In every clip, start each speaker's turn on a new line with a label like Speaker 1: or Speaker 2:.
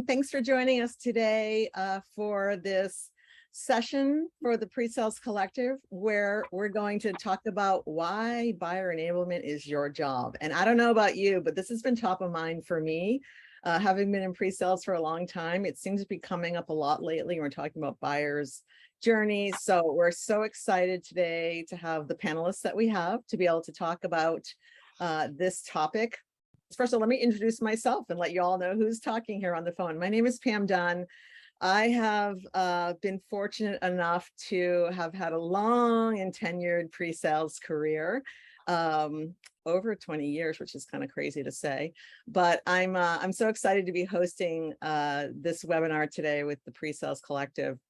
Speaker 1: everyone. Thanks for joining us today for this session for the PreSales Collective, where we're going to talk about why buyer enablement is your job. And I don't know about you, but this has been top of mind for me. Having been in pre-sales for a long time, it seems to be coming up a lot lately. We're talking about buyers' journeys. So we're so excited today to have the panelists that we have to be able to talk about this topic. First of all, let me introduce myself and let you all know who's talking here on the phone. My name is Pam Dunn. I have been fortunate enough to have had a long and tenured pre-sales career, over 20 years, which is kind of crazy to say. But I'm so excited to be hosting this webinar today with the PreSales Collective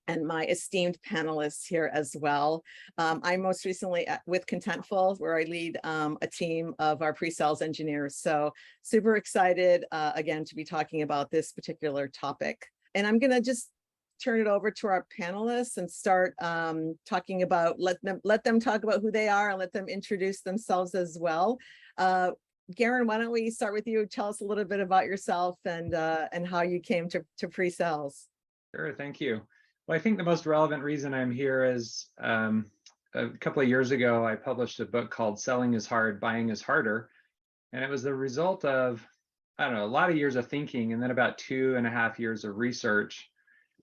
Speaker 1: and my esteemed panelists here as well. I'm most recently with Contentful, where I lead a team of our pre-sales engineers. So super excited again to be talking about this particular topic. And I'm gonna just turn it over to our panelists and start talking about, let them talk about who they are and let them introduce themselves as well. Garin, why don't we start with you? Tell us a little bit about yourself and how you came to pre-sales.
Speaker 2: Sure, thank you. Well, I think the most relevant reason I'm here is a couple of years ago, I published a book called Selling is Hard, Buying is Harder. And it was the result of, I don't know, a lot of years of thinking and then about 2.5 years of research.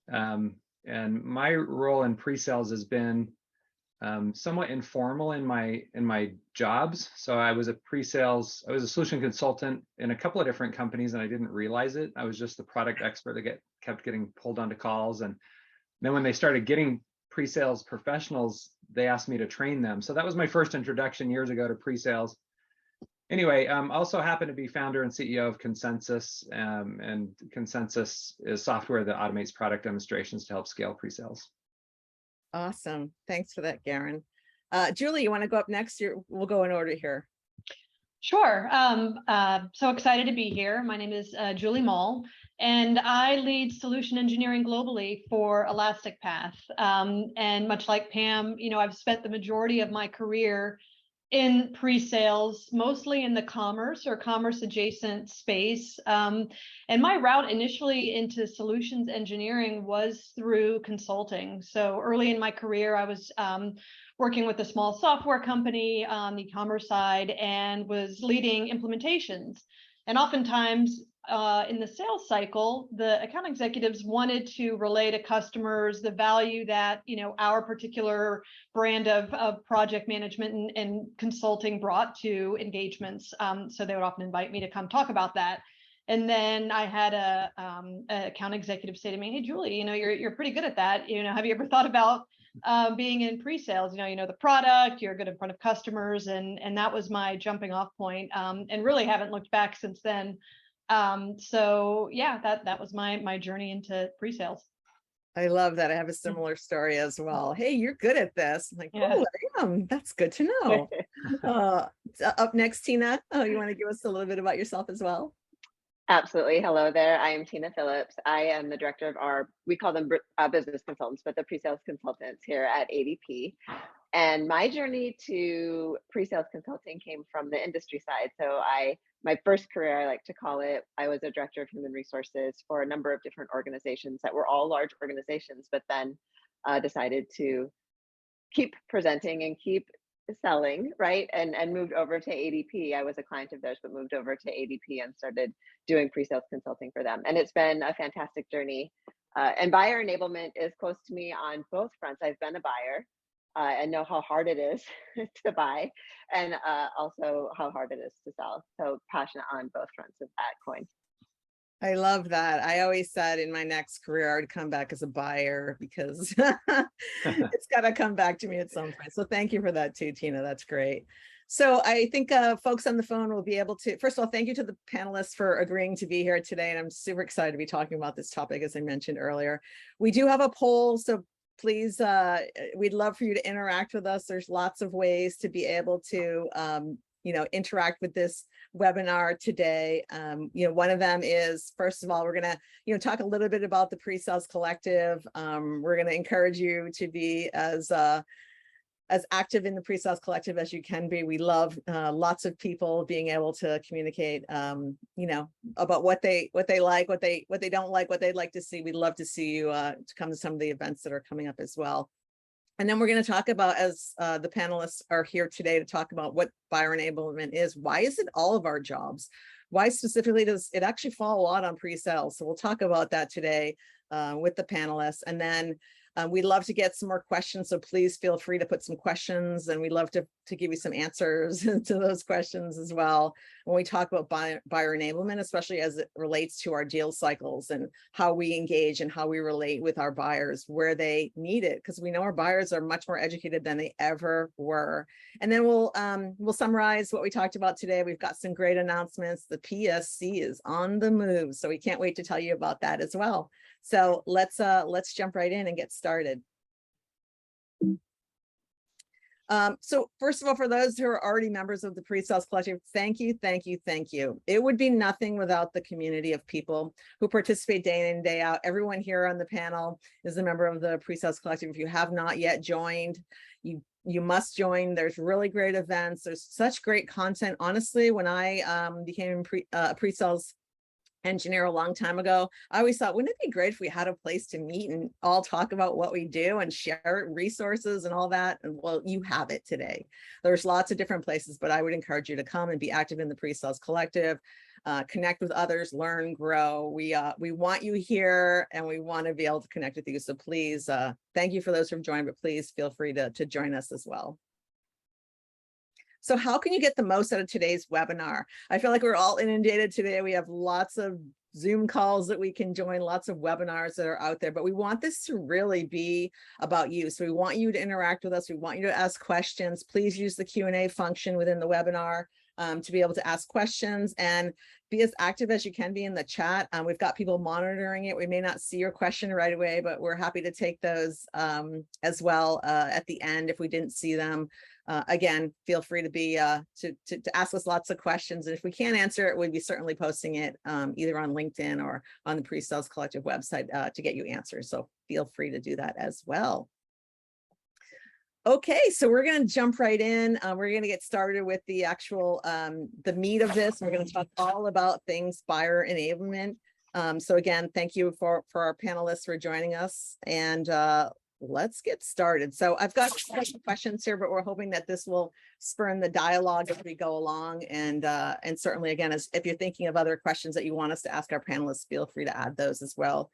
Speaker 2: And my role in pre-sales has been somewhat informal in my jobs. So I was a solution consultant in a couple of different companies and I didn't realize it. I was just the product expert that kept getting pulled onto calls. And then when they started getting pre-sales professionals, they asked me to train them. So that was my first introduction years ago to pre-sales. Anyway, also happen to be founder and CEO of Consensus, and Consensus is software that automates product demonstrations to help scale pre-sales.
Speaker 1: Awesome. Thanks for that, Garin. Julie, you want to go up next? We'll go in order here.
Speaker 3: Sure. So excited to be here. My name is Julie Moll, and I lead solution engineering globally for Elastic Path. And much like Pam, I've spent the majority of my career in pre-sales, mostly in the commerce or commerce adjacent space. And my route initially into solutions engineering was through consulting. So early in my career, I was working with a small software company on the e-commerce side and was leading implementations. And oftentimes in the sales cycle, the account executives wanted to relay to customers the value that our particular brand of project management and consulting brought to engagements. So they would often invite me to come talk about that. And then I had an account executive say to me, "Hey, Julie, you're pretty good at that. Have you ever thought about being in pre-sales? You know the product, you're good in front of customers," and that was my jumping off point, and really haven't looked back since then. So yeah, that was my journey into pre-sales.
Speaker 1: I love that. I have a similar story as well. Hey, you're good at this. I'm like,
Speaker 3: Yeah.
Speaker 1: oh, I am. That's good to know. Up next, Tina. Oh, you want to give us a little bit about yourself as well?
Speaker 4: Absolutely. Hello there. I am Tina Phillips. I am the director of we call them business consultants, but the pre-sales consultants here at ADP. And my journey to pre-sales consulting came from the industry side. So my first career, I like to call it, I was a director of human resources for a number of different organizations that were all large organizations, but then decided to keep presenting and keep selling, right? And moved over to ADP. I was a client of theirs, but moved over to ADP and started doing pre-sales consulting for them. And it's been a fantastic journey. And buyer enablement is close to me on both fronts. I've been a buyer and know how hard it is to buy, and also how hard it is to sell. So passionate on both fronts of that coin.
Speaker 1: I love that. I always said in my next career, I would come back as a buyer because it's got to come back to me at some point. So thank you for that too, Tina. That's great. So I think folks on the phone will be able to, first of all, thank you to the panelists for agreeing to be here today. And I'm super excited to be talking about this topic, as I mentioned earlier. We do have a poll, so please, we'd love for you to interact with us. There's lots of ways to be able to interact with this webinar today. One of them is, first of all, we're going to, talk a little bit about the PreSales Collective. We're going to encourage you to be as as active in the pre-sales collective as you can be. We love lots of people being able to communicate, about what they like, what they don't like, what they'd like to see. We'd love to see you to come to some of the events that are coming up as well. And then we're going to talk about, as the panelists are here today, to talk about what buyer enablement is. Why is it all of our jobs? Why specifically does it actually fall a lot on pre-sales? So we'll talk about that today with the panelists. And then we'd love to get some more questions, so please feel free to put some questions, and we'd love to give you some answers to those questions as well when we talk about buyer enablement, especially as it relates to our deal cycles and how we engage and how we relate with our buyers where they need it, because we know our buyers are much more educated than they ever were. And then we'll summarize what we talked about today. We've got some great announcements. The PSC is on the move, so we can't wait to tell you about that as well. So let's jump right in and get started. So first of all, for those who are already members of the Pre-Sales Collective, thank you, thank you, thank you. It would be nothing without the community of people who participate day in and day out. Everyone here on the panel is a member of the Pre-Sales Collective. If you have not yet joined, you must join. There's really great events. There's such great content. Honestly, when I became a pre-sales engineer a long time ago, I always thought, wouldn't it be great if we had a place to meet and all talk about what we do and share resources and all that? And well, you have it today. There's lots of different places, but I would encourage you to come and be active in the Pre-Sales Collective, connect with others, learn, grow. We want you here, and we want to be able to connect with you. So please, thank you for those who've joined, but please feel free to join us as well. So how can you get the most out of today's webinar? I feel like we're all inundated today. We have lots of Zoom calls that we can join, lots of webinars that are out there, but we want this to really be about you. So we want you to interact with us. We want you to ask questions. Please use the Q&A function within the webinar to be able to ask questions, and be as active as you can be in the chat. We've got people monitoring it. We may not see your question right away, but we're happy to take those as well at the end if we didn't see them. Again, feel free to be to ask us lots of questions, and if we can't answer it, we'll be certainly posting it either on LinkedIn or on the Pre-Sales Collective website to get you answers. So feel free to do that as well. Okay, so we're going to jump right in. We're going to get started with the actual the meat of this. We're going to talk all about things buyer enablement. So again, thank you for our panelists for joining us, and let's get started. So I've got some questions here, but we're hoping that this will spur the dialogue as we go along. And certainly, again, if you're thinking of other questions that you want us to ask our panelists, feel free to add those as well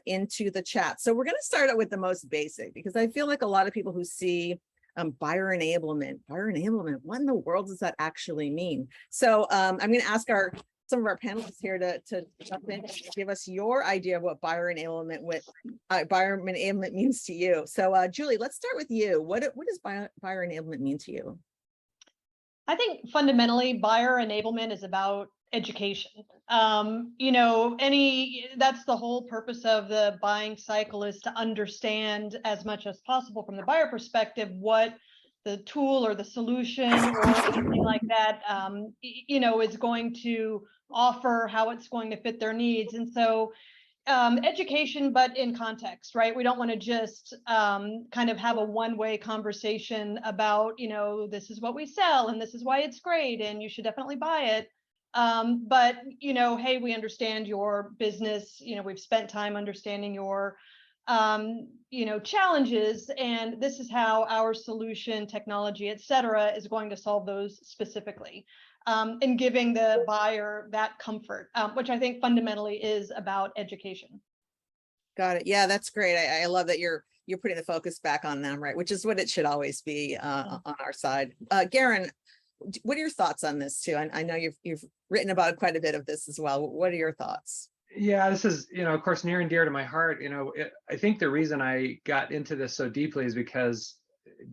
Speaker 1: into the chat. So we're going to start out with the most basic, because I feel like a lot of people who see buyer enablement, what in the world does that actually mean? So I'm going to ask some of our panelists here to jump in and give us your idea of what buyer enablement means to you. So Julie, let's start with you. What does buyer enablement mean to you?
Speaker 3: I think fundamentally buyer enablement is about education. That's the whole purpose of the buying cycle, is to understand as much as possible from the buyer perspective what the tool or the solution or anything like that, is going to offer, how it's going to fit their needs. And so education, but in context, right? We don't want to just kind of have a one-way conversation about, this is what we sell and this is why it's great and you should definitely buy it. But, hey, we understand your business, we've spent time understanding your challenges, and this is how our solution, technology, et cetera, is going to solve those specifically. And giving the buyer that comfort, which I think fundamentally is about education.
Speaker 1: Got it. Yeah, that's great. I love that you're putting the focus back on them, right? Which is what it should always be on our side. Garin, what are your thoughts on this too? I know you've written about quite a bit of this as well. What are your thoughts?
Speaker 2: Yeah, this is, of course, near and dear to my heart. I think the reason I got into this so deeply is because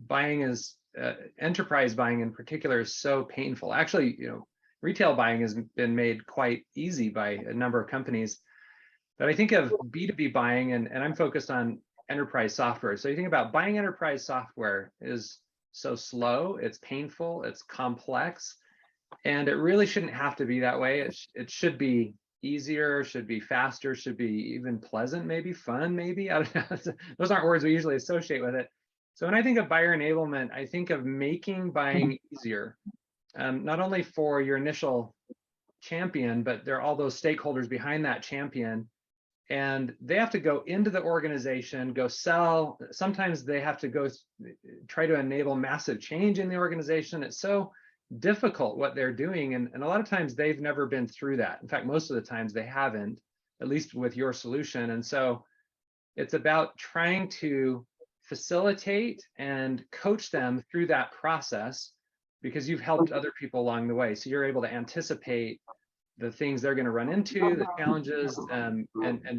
Speaker 2: buying is enterprise buying in particular is so painful. Actually, retail buying has been made quite easy by a number of companies. But I think of B2B buying, and I'm focused on enterprise software. So you think about buying enterprise software is so slow, it's painful, it's complex, and it really shouldn't have to be that way. It should be easier, should be faster, should be even pleasant, maybe fun, maybe. I don't know. Those aren't words we usually associate with it. So when I think of buyer enablement, I think of making buying easier, not only for your initial champion, but there are all those stakeholders behind that champion. And they have to go into the organization, go sell. Sometimes they have to go try to enable massive change in the organization. It's so difficult what they're doing. And a lot of times they've never been through that. In fact, most of the times they haven't, at least with your solution. And so it's about trying to facilitate and coach them through that process, because you've helped other people along the way. So you're able to anticipate the things they're going to run into, the challenges, and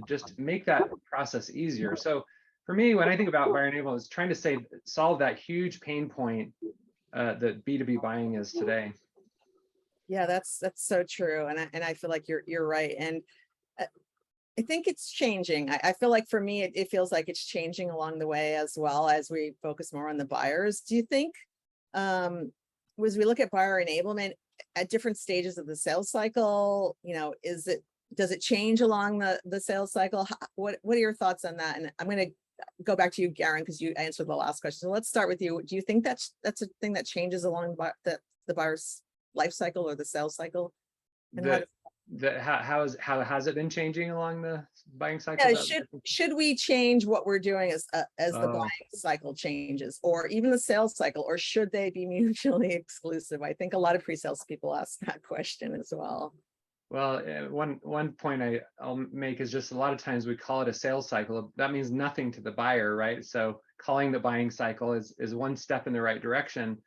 Speaker 2: just make that process easier. So for me, when I think about buyer enablement, it's trying to solve that huge pain point that B2B buying is today.
Speaker 1: Yeah, that's so true. And I feel like you're right. And I think it's changing. I feel like for me, it feels like it's changing along the way as well as we focus more on the buyers. Do you think, as we look at buyer enablement at different stages of the sales cycle, does it change along the sales cycle? What are your thoughts on that? And I'm going to go back to you, Garin, because you answered the last question. So let's start with you. Do you think that's a thing that changes along the buyer's life cycle or the sales cycle? And
Speaker 2: how has it been changing along the buying cycle?
Speaker 1: Yeah, should we change what we're doing as the buying cycle changes, or even the sales cycle, or should they be mutually exclusive? I think a lot of pre-sales people ask that question as well.
Speaker 2: Well, one point I'll make is just a lot of times we call it a sales cycle. That means nothing to the buyer, right? So calling the buying cycle is one step in the right direction,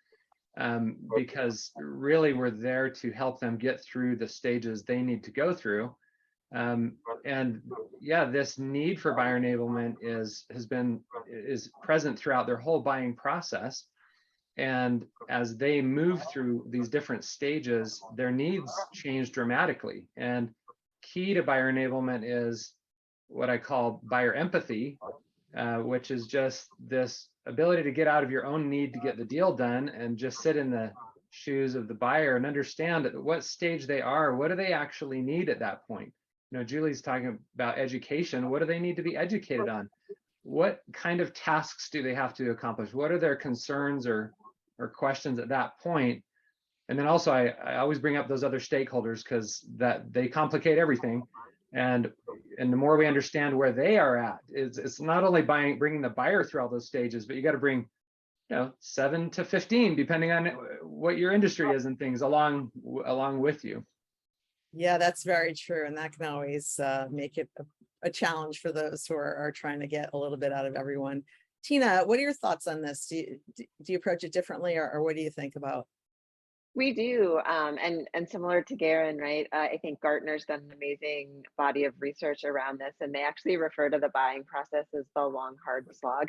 Speaker 2: because really we're there to help them get through the stages they need to go through. And yeah, this need for buyer enablement is present throughout their whole buying process. And as they move through these different stages, their needs change dramatically. And key to buyer enablement is what I call buyer empathy, which is just this ability to get out of your own need to get the deal done and just sit in the shoes of the buyer and understand at what stage they are. What do they actually need at that point? Julie's talking about education. What do they need to be educated on? What kind of tasks do they have to accomplish? What are their concerns or questions at that point? And then also I always bring up those other stakeholders, because that they complicate everything. And the more we understand where they are at, it's not only bringing the buyer through all those stages, but you got to bring 7 to 15, depending on what your industry is and things along with you.
Speaker 1: Yeah, that's very true. And that can always make it a challenge for those who are trying to get a little bit out of everyone. Tina, what are your thoughts on this? Do you approach it differently, or what do you think about?
Speaker 4: We do, and similar to Garin, right? I think Gartner's done an amazing body of research around this, and they actually refer to the buying process as the long, hard slog.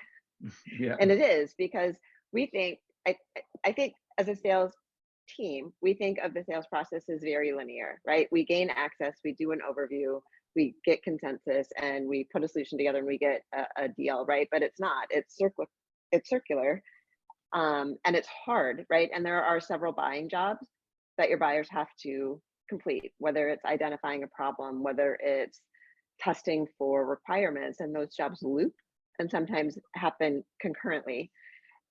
Speaker 2: Yeah.
Speaker 4: And it is, because we think, I think as a sales team, we think of the sales process as very linear, right? We gain access, we do an overview, we get consensus, and we put a solution together and we get a deal, right? But it's not, it's circular. And it's hard, right? And there are several buying jobs that your buyers have to complete, whether it's identifying a problem, whether it's testing for requirements, and those jobs loop and sometimes happen concurrently.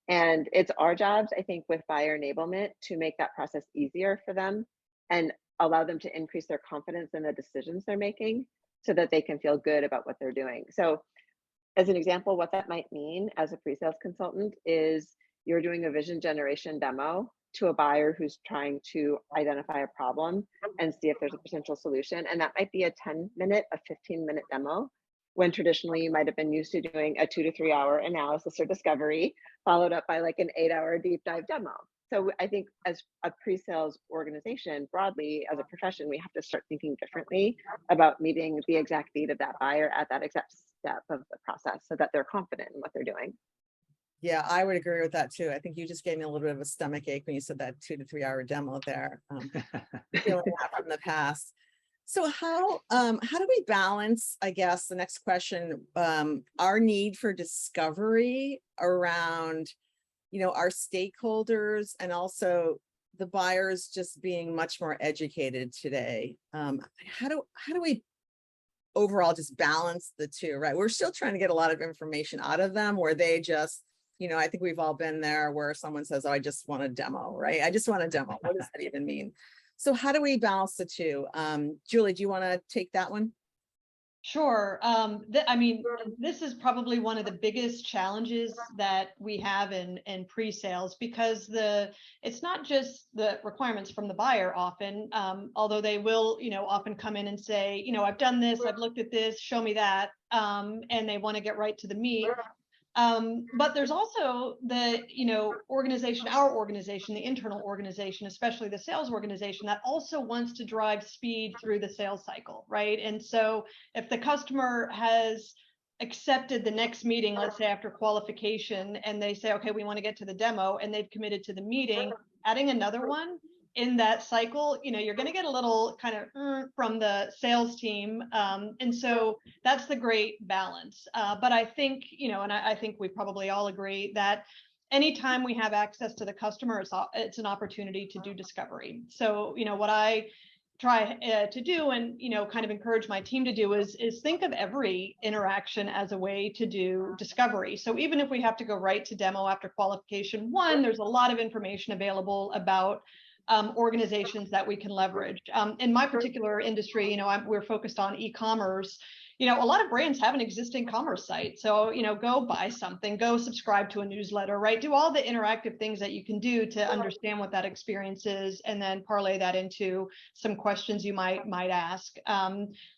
Speaker 4: And it's our jobs, I think, with buyer enablement to make that process easier for them and allow them to increase their confidence in the decisions they're making so that they can feel good about what they're doing. So as an example, what that might mean as a pre-sales consultant is you're doing a vision generation demo to a buyer who's trying to identify a problem and see if there's a potential solution. And that might be a 10-minute, a 15-minute demo, when traditionally you might have been used to doing a 2 to 3 hour analysis or discovery, followed up by like an 8-hour deep dive demo. So I think as a pre-sales organization, broadly as a profession, we have to start thinking differently about meeting the exact need of that buyer at that exact step of the process so that they're confident in what they're doing.
Speaker 1: Yeah, I would agree with that too. I think you just gave me a little bit of a stomach ache when you said that 2 to 3 hour demo there. Feeling that from the past. So how do we balance, I guess, the next question, our need for discovery around, our stakeholders, and also the buyers just being much more educated today? How do we overall just balance the two, right? We're still trying to get a lot of information out of them where they just I think we've all been there where someone says, oh, I just want a demo, right? I just want a demo. What does that even mean? So how do we balance the two? Julie, do you want to take that one?
Speaker 3: Sure. I mean, this is probably one of the biggest challenges that we have in pre-sales, because it's not just the requirements from the buyer often, although they will, often come in and say, I've done this, I've looked at this, show me that, and they want to get right to the meat. But there's also the, organization, our organization, the internal organization, especially the sales organization, that also wants to drive speed through the sales cycle, right? And so if the customer has accepted the next meeting, let's say after qualification, and they say, okay, we want to get to the demo, and they've committed to the meeting, adding another one in that cycle, you're going to get a little kind of from the sales team. And so that's the great balance. But I think, and I think we probably all agree that anytime we have access to the customer, it's an opportunity to do discovery. So, what I try to do and, kind of encourage my team to do is think of every interaction as a way to do discovery. So even if we have to go right to demo after qualification, there's a lot of information available about organizations that we can leverage. In my particular industry, we're focused on e-commerce. A lot of brands have an existing commerce site. So, go buy something, go subscribe to a newsletter, right? Do all the interactive things that you can do to understand what that experience is, and then parlay that into some questions you might ask.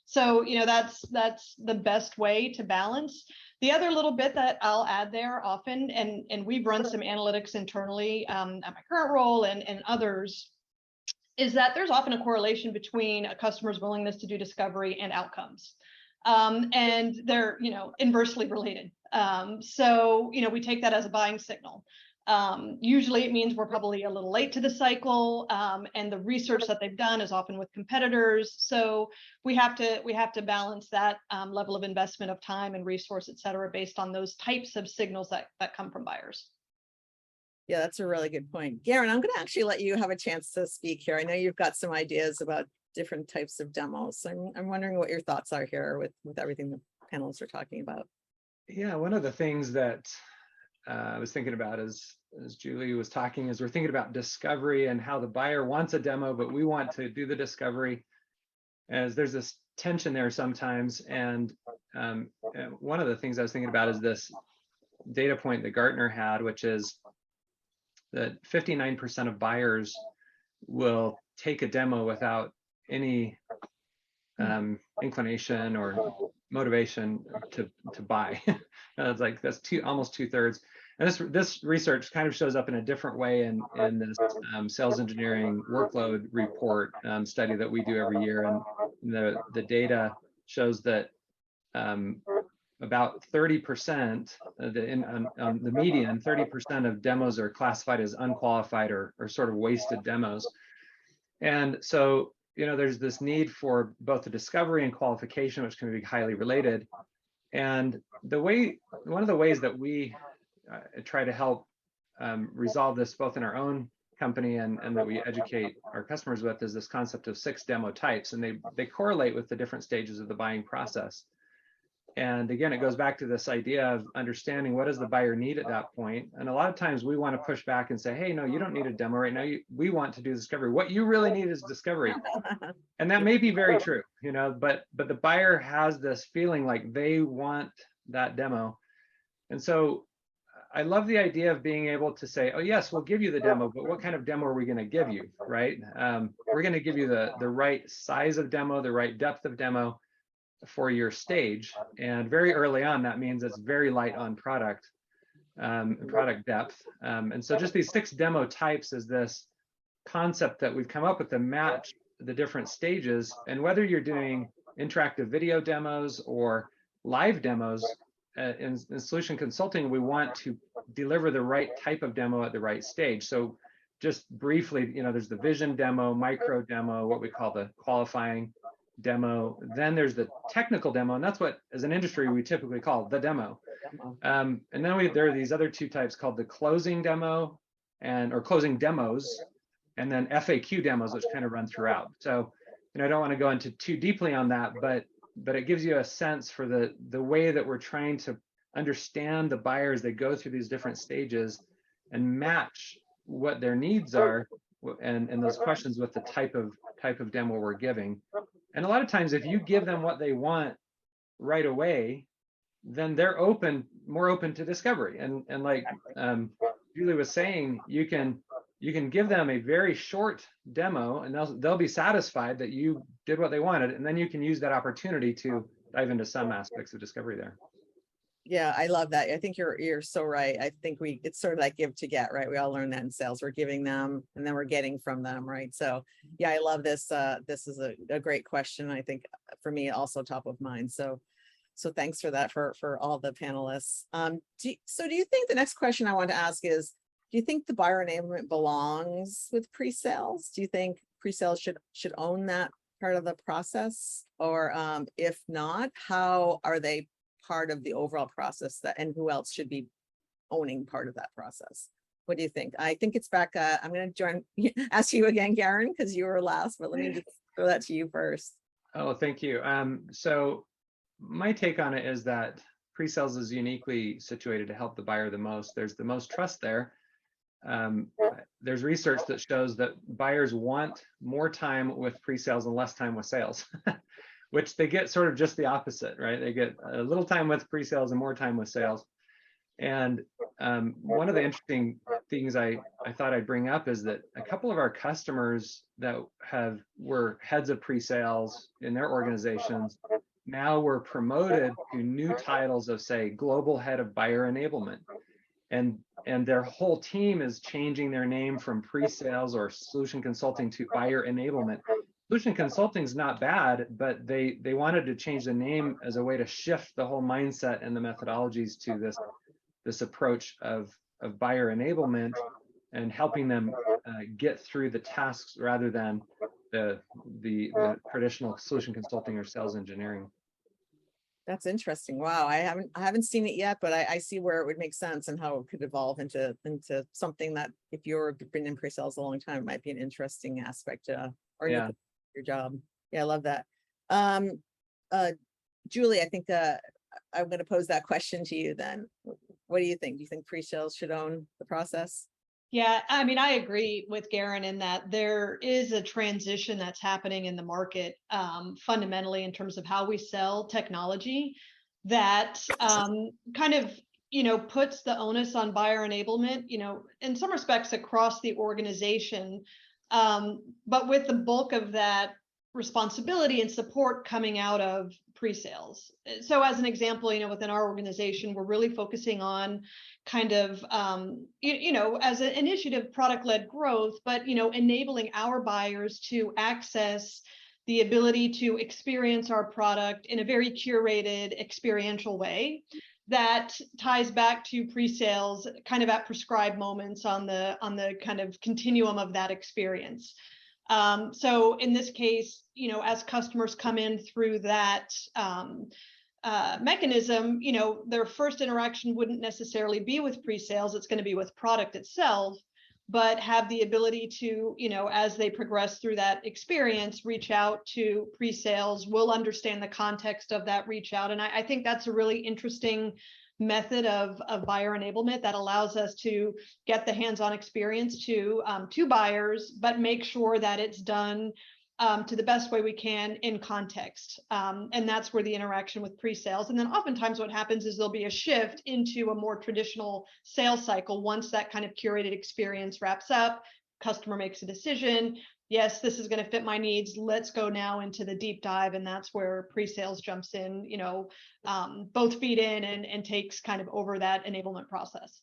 Speaker 3: So, that's the best way to balance. The other little bit that I'll add there often, and we've run some analytics internally at my current role and others, is that there's often a correlation between a customer's willingness to do discovery and outcomes. And they're, inversely related. So, we take that as a buying signal. Usually it means we're probably a little late to the cycle, and the research that they've done is often with competitors. So we have to balance that level of investment of time and resource, et cetera, based on those types of signals that come from buyers.
Speaker 1: Yeah, that's a really good point. Garin, I'm going to actually let you have a chance to speak here. I know you've got some ideas about different types of demos. So I'm wondering what your thoughts are here with everything the panelists are talking about.
Speaker 2: Yeah, one of the things that I was thinking about as Julie was talking is we're thinking about discovery and how the buyer wants a demo, but we want to do the discovery. As there's this tension there sometimes. And one of the things I was thinking about is this data point that Gartner had, which is that 59% of buyers will take a demo without any inclination or motivation to buy. It's like that's almost 2/3. And this research kind of shows up in a different way in this sales engineering workload report study that we do every year. And the data shows that about 30%, on the median, 30% of demos are classified as unqualified or sort of wasted demos. And so, there's this need for both the discovery and qualification, which can be highly related. And one of the ways that we try to help resolve this both in our own company and that we educate our customers with is this concept of 6 demo types, and they correlate with the different stages of the buying process. And again, it goes back to this idea of understanding what does the buyer need at that point. And a lot of times we want to push back and say, hey, no, you don't need a demo right now. We want to do discovery. What you really need is discovery. And that may be very true, but the buyer has this feeling like they want that demo. And so I love the idea of being able to say, oh, yes, we'll give you the demo, but what kind of demo are we going to give you, right? We're going to give you the right size of demo, the right depth of demo for your stage. And very early on, that means it's very light on product depth. And so just these 6 demo types is this concept that we've come up with to match the different stages. And whether you're doing interactive video demos or live demos, in solution consulting, we want to deliver the right type of demo at the right stage. So just briefly, there's the vision demo, micro demo, what we call the qualifying demo. Then there's the technical demo, and that's what, as an industry, we typically call the demo. And then there are these other 2 types called the closing demo or closing demos, and then FAQ demos, which kind of run throughout. So, I don't want to go into too deeply on that, but it gives you a sense for the way that we're trying to understand the buyer as they go through these different stages and match what their needs are and those questions with the type of demo we're giving. And a lot of times, if you give them what they want right away, then they're more open to discovery. And like Julie was saying, you can give them a very short demo, and they'll be satisfied that you did what they wanted, and then you can use that opportunity to dive into some aspects of discovery there.
Speaker 1: Yeah, I love that. I think you're so right. I think it's sort of like give to get, right? We all learn that in sales. We're giving them and then we're getting from them, right? So yeah, I love this. This is a great question. I think for me also top of mind. So thanks for that for all the panelists. Do you think the next question I want to ask is, do you think the buyer enablement belongs with pre-sales? Do you think pre-sales should own that part of the process? Or if not, how are they part of the overall process, and who else should be owning part of that process? What do you think? I think it's back. I'm going to ask you again, Garin, because you were last, but let me just throw that to you first.
Speaker 2: Oh, thank you. So my take on it is that pre-sales is uniquely situated to help the buyer the most. There's the most trust there. There's research that shows that buyers want more time with pre-sales and less time with sales. Which they get sort of just the opposite, right? They get a little time with pre-sales and more time with sales. And one of the interesting things I thought I'd bring up is that a couple of our customers that were heads of pre-sales in their organizations now were promoted to new titles of, say, global head of buyer enablement. And their whole team is changing their name from pre-sales or solution consulting to buyer enablement. Solution consulting is not bad, but they wanted to change the name as a way to shift the whole mindset and the methodologies to this approach of buyer enablement and helping them get through the tasks rather than the traditional solution consulting or sales engineering.
Speaker 1: That's interesting. Wow, I haven't seen it yet, but I see where it would make sense and how it could evolve into something that, if you've been in pre-sales a long time, it might be an interesting aspect or
Speaker 2: Yeah.
Speaker 1: Your job. Yeah, I love that. Julie, I think I'm going to pose that question to you then. What do you think? Do you think pre-sales should own the process?
Speaker 3: Yeah, I mean, I agree with Garin in that there is a transition that's happening in the market fundamentally in terms of how we sell technology that kind of, puts the onus on buyer enablement, in some respects across the organization, but with the bulk of that responsibility and support coming out of pre-sales. So as an example, within our organization, we're really focusing on kind of, as an initiative, product-led growth, but, enabling our buyers to access the ability to experience our product in a very curated, experiential way that ties back to pre-sales kind of at prescribed moments on the kind of continuum of that experience. So in this case, as customers come in through that mechanism, their first interaction wouldn't necessarily be with pre-sales. It's going to be with product itself, but have the ability to, as they progress through that experience, reach out to pre-sales, will understand the context of that reach out. And I think that's a really interesting method of buyer enablement that allows us to get the hands-on experience to buyers, but make sure that it's done to the best way we can in context. And that's where the interaction with pre-sales. And then oftentimes what happens is there'll be a shift into a more traditional sales cycle once that kind of curated experience wraps up, customer makes a decision. Yes, this is going to fit my needs. Let's go now into the deep dive. And that's where pre-sales jumps in, both feet in and takes kind of over that enablement process.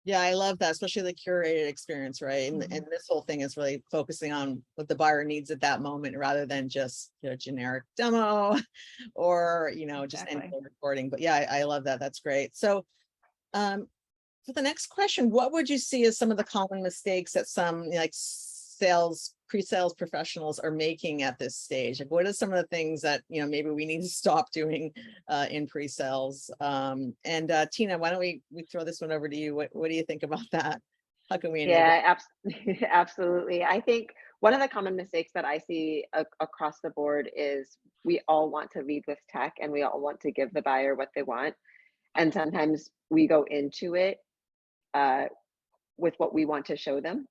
Speaker 1: Yeah, I love that, especially the curated experience, right? And this whole thing is really focusing on what the buyer needs at that moment, rather than just a generic demo or, just any recording. But yeah, I love that. That's great. So for the next question, what would you see as some of the common mistakes that some pre-sales professionals are making at this stage? Like, what are some of the things that maybe we need to stop doing in pre-sales? And Tina, why don't we throw this one over to you? What do you think about that? How can we enable?
Speaker 4: Yeah, absolutely. I think one of the common mistakes that I see across the board is we all want to lead with tech and we all want to give the buyer what they want. And sometimes we go into it with what we want to show them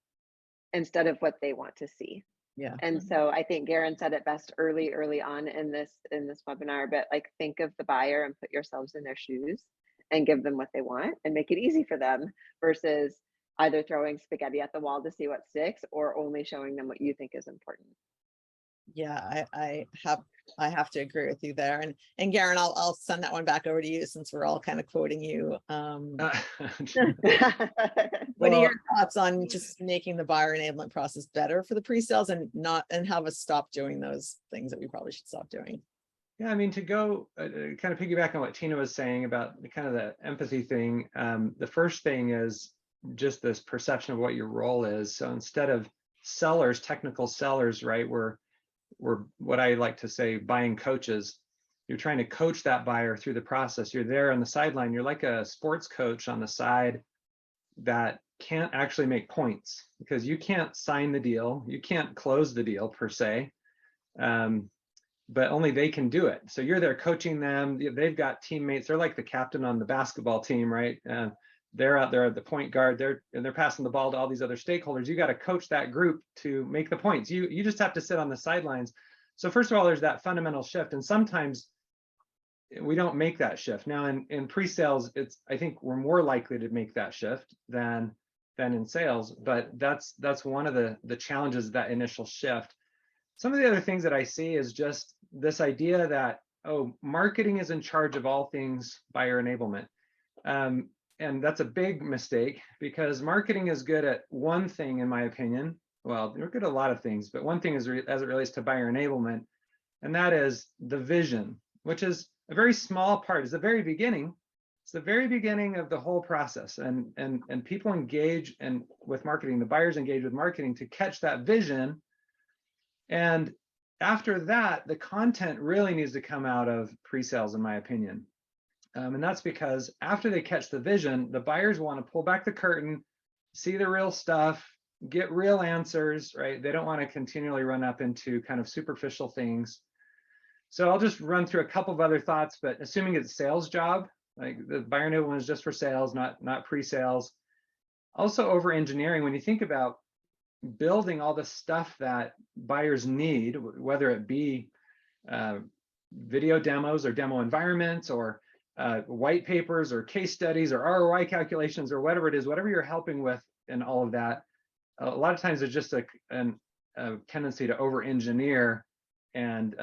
Speaker 4: instead of what they want to see.
Speaker 1: Yeah.
Speaker 4: And so I think Garin said it best early on in this webinar, but like, think of the buyer and put yourselves in their shoes and give them what they want and make it easy for them, versus either throwing spaghetti at the wall to see what sticks or only showing them what you think is important.
Speaker 1: Yeah, I have to agree with you there. And Garin, I'll send that one back over to you, since we're all kind of quoting you. What are your thoughts on just making the buyer enablement process better for the pre-sales, and have us stop doing those things that we probably should stop doing?
Speaker 2: Yeah, I mean, to go kind of piggyback on what Tina was saying about the kind of the empathy thing, the first thing is just this perception of what your role is. So instead of sellers, technical sellers, right, we're what I like to say, buying coaches. You're trying to coach that buyer through the process. You're there on the sideline. You're like a sports coach on the side that can't actually make points, because you can't sign the deal. You can't close the deal per se, but only they can do it. So you're there coaching them. They've got teammates. They're like the captain on the basketball team, right? They're out there at the point guard. They're passing the ball to all these other stakeholders. You got to coach that group to make the points. You just have to sit on the sidelines. So first of all, there's that fundamental shift, and sometimes we don't make that shift. Now in pre-sales, I think we're more likely to make that shift than in sales, but that's one of the challenges, that initial shift. Some of the other things that I see is just this idea that, oh, marketing is in charge of all things buyer enablement. And that's a big mistake, because marketing is good at one thing, in my opinion. Well, they're good at a lot of things, but one thing is as it relates to buyer enablement, and that is the vision, which is a very small part. It's the very beginning. It's the very beginning of the whole process, and people engage with marketing. The buyers engage with marketing to catch that vision, and after that, the content really needs to come out of pre-sales, in my opinion. And that's because after they catch the vision, the buyers want to pull back the curtain, see the real stuff, get real answers, right? They don't want to continually run up into kind of superficial things. So I'll just run through a couple of other thoughts, but assuming it's a sales job, like the buyer enablement is just for sales, not pre-sales. Also over engineering, when you think about building all the stuff that buyers need, whether it be video demos or demo environments, or white papers or case studies or ROI calculations, or whatever it is, whatever you're helping with in all of that, a lot of times there's just a tendency to over-engineer. And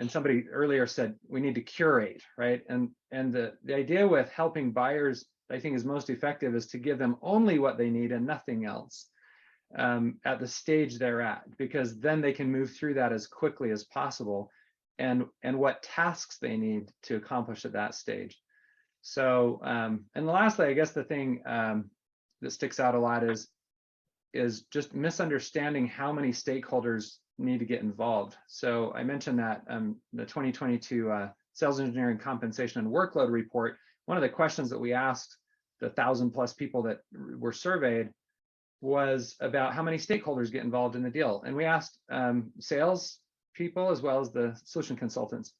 Speaker 2: somebody earlier said we need to curate, right? And the idea with helping buyers, I think, is most effective is to give them only what they need and nothing else at the stage they're at, because then they can move through that as quickly as possible, and what tasks they need to accomplish at that stage. So, and lastly, I guess the thing that sticks out a lot is just misunderstanding how many stakeholders need to get involved. So I mentioned that the 2022 Sales Engineering Compensation and Workload Report, one of the questions that we asked the 1,000+ people that were surveyed was about how many stakeholders get involved in the deal. And we asked sales people as well as the solution consultants.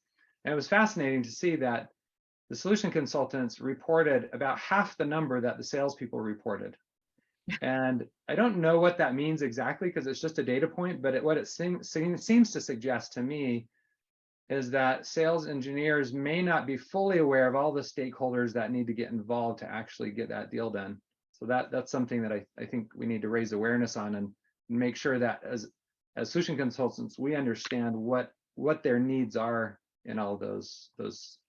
Speaker 2: And it was fascinating to see that the solution consultants reported about half the number that the salespeople reported. And I don't know what that means exactly, because it's just a data point, but what it seems to suggest to me is that sales engineers may not be fully aware of all the stakeholders that need to get involved to actually get that deal done. So that's something that I think we need to raise awareness on, and make sure that as solution consultants, we understand what their needs are in all those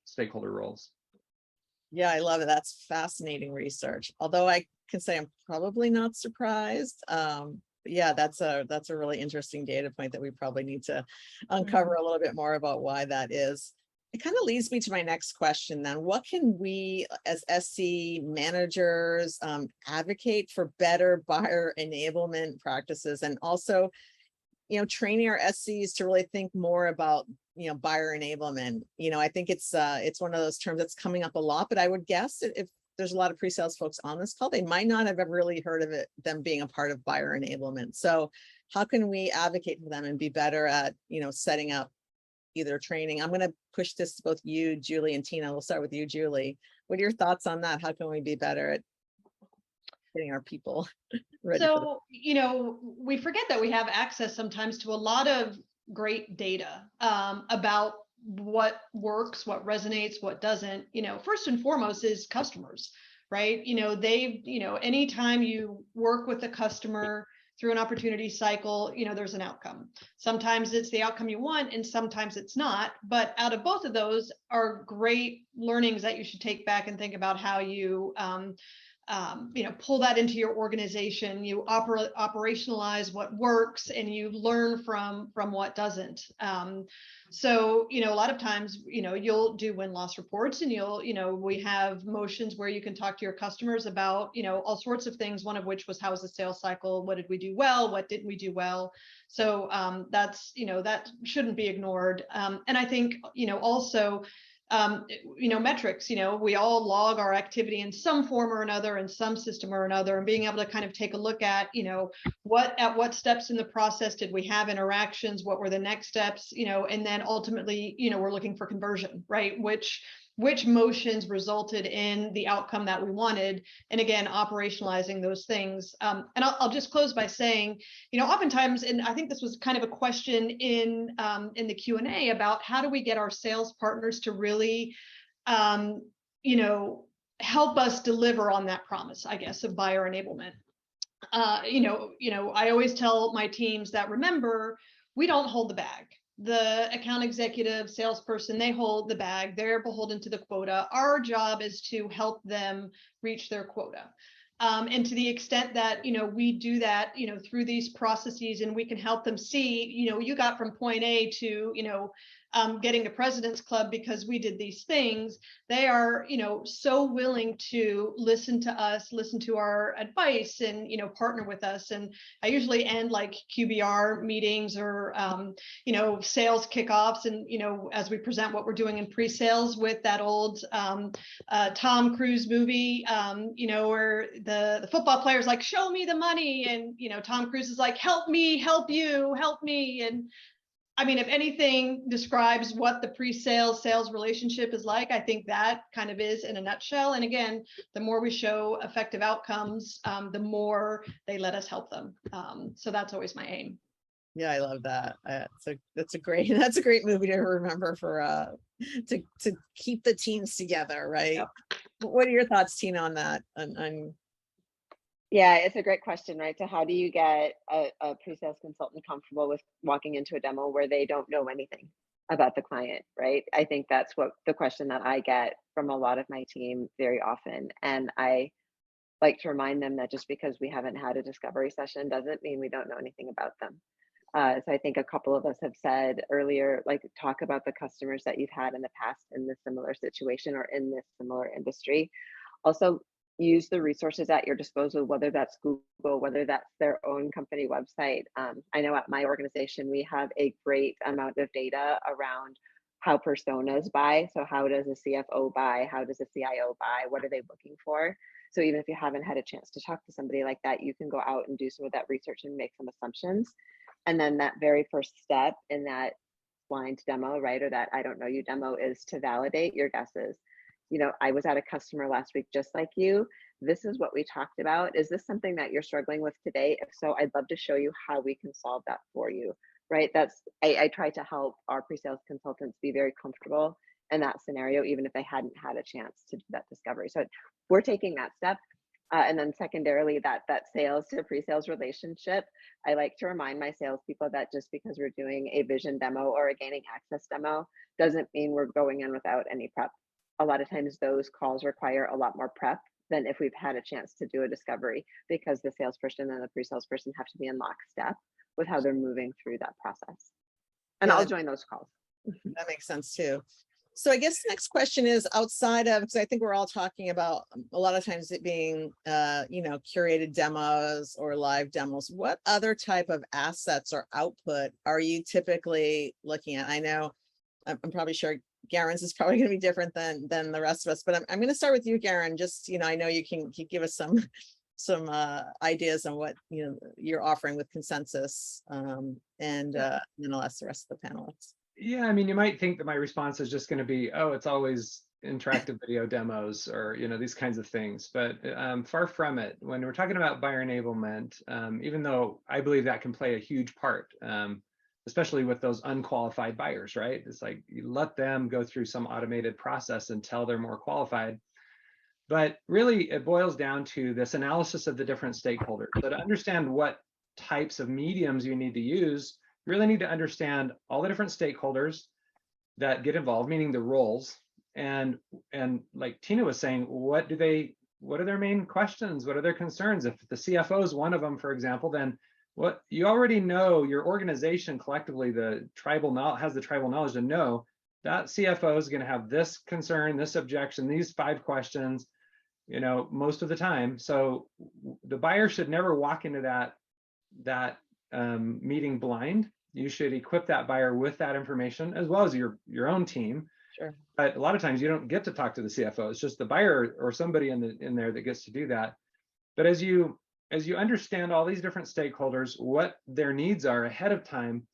Speaker 2: stakeholder roles.
Speaker 1: Yeah, I love it. That's fascinating research. Although I can say I'm probably not surprised. Yeah, that's a really interesting data point that we probably need to uncover a little bit more about why that is. It kind of leads me to my next question then. What can we as SC managers advocate for better buyer enablement practices, and also, training our SCs to really think more about, buyer enablement? I think it's one of those terms that's coming up a lot, but I would guess if there's a lot of pre-sales folks on this call, they might not have ever really heard of them being a part of buyer enablement. So how can we advocate for them and be better at, setting up either training? I'm going to push this to both you, Julie, and Tina. We'll start with you, Julie. What are your thoughts on that? How can we be better at getting our people ready for
Speaker 3: So, we forget that we have access sometimes to a lot of great data about what works, what resonates, what doesn't. First and foremost is customers, right? Anytime you work with a customer through an opportunity cycle, there's an outcome. Sometimes it's the outcome you want and sometimes it's not. But out of both of those are great learnings that you should take back and think about how you pull that into your organization. You operationalize what works and you learn from what doesn't. So a lot of times, you'll do win-loss reports, and we have motions where you can talk to your customers about, all sorts of things. One of which was, how was the sales cycle? What did we do well? What didn't we do well? So that's, that shouldn't be ignored. And I think, also, metrics, we all log our activity in some form or another, in some system or another, and being able to kind of take a look at, what steps in the process did we have interactions, what were the next steps, and then ultimately, we're looking for conversion, right? Which motions resulted in the outcome that we wanted, and again, operationalizing those things. And I'll just close by saying, oftentimes, and I think this was kind of a question in the Q&A about how do we get our sales partners to really, help us deliver on that promise, I guess, of buyer enablement. I always tell my teams that, remember, we don't hold the bag. The account executive, salesperson, they hold the bag. They're beholden to the quota. Our job is to help them reach their quota. And to the extent that, we do that, through these processes, and we can help them see, you got from point A to, getting to President's Club because we did these things. They are, so willing to listen to us, listen to our advice, and, partner with us. And I usually end like QBR meetings or, sales kickoffs. And, as we present what we're doing in pre-sales with that old Tom Cruise movie, where the football player's like, show me the money. And, Tom Cruise is like, help me, help you, help me. And I mean, if anything describes what the pre-sales sales relationship is like, I think that kind of is in a nutshell. And again, the more we show effective outcomes, the more they let us help them. So that's always my aim.
Speaker 1: Yeah, I love that. That's a great movie to remember for to keep the teams together, right? Yep. What are your thoughts, Tina, on that?
Speaker 4: Yeah, it's a great question, right? So how do you get a pre-sales consultant comfortable with walking into a demo where they don't know anything about the client, right? I think that's what the question that I get from a lot of my team very often. And I like to remind them that just because we haven't had a discovery session doesn't mean we don't know anything about them. So I think a couple of us have said earlier, like, talk about the customers that you've had in the past in this similar situation or in this similar industry. Also, use the resources at your disposal, whether that's Google, whether that's their own company website. I know at my organization, we have a great amount of data around how personas buy. So how does a CFO buy? How does a CIO buy? What are they looking for? So even if you haven't had a chance to talk to somebody like that, you can go out and do some of that research and make some assumptions. And then that very first step in that blind demo, right, or that I don't know you demo, is to validate your guesses. I was at a customer last week just like you. This is what we talked about. Is this something that you're struggling with today? If so, I'd love to show you how we can solve that for you, right? I try to help our pre-sales consultants be very comfortable in that scenario, even if they hadn't had a chance to do that discovery. So we're taking that step. And then secondarily, that sales to pre-sales relationship, I like to remind my salespeople that just because we're doing a vision demo or a gaining access demo doesn't mean we're going in without any prep. A lot of times those calls require a lot more prep than if we've had a chance to do a discovery, because the salesperson and the pre-sales person have to be in lockstep with how they're moving through that process. And I'll join those calls.
Speaker 1: That makes sense too. So I guess the next question is, outside of, because I think we're all talking about a lot of times it being, curated demos or live demos, what other type of assets or output are you typically looking at? I know I'm probably sure Garin's is probably going to be different than the rest of us, but I'm going to start with you, Garin. Just, I know you can give us some ideas on what you're offering with Consensus, and then I'll ask the rest of the panelists.
Speaker 2: Yeah, I mean, you might think that my response is just going to be, oh, it's always interactive video demos or, these kinds of things, but far from it. When we're talking about buyer enablement, even though I believe that can play a huge part, especially with those unqualified buyers, right? It's like you let them go through some automated process until they're more qualified. But really, it boils down to this analysis of the different stakeholders. So to understand what types of mediums you need to use, you really need to understand all the different stakeholders that get involved, meaning the roles. And like Tina was saying, what are their main questions? What are their concerns? If the CFO is one of them, for example, then what you already know, your organization collectively, has the tribal knowledge to know that CFO is going to have this concern, this objection, these 5 questions, most of the time. So the buyer should never walk into that meeting blind. You should equip that buyer with that information, as well as your own team.
Speaker 1: Sure.
Speaker 2: But a lot of times you don't get to talk to the CFO. It's just the buyer or somebody in there that gets to do that. But as you understand all these different stakeholders, what their needs are ahead of time,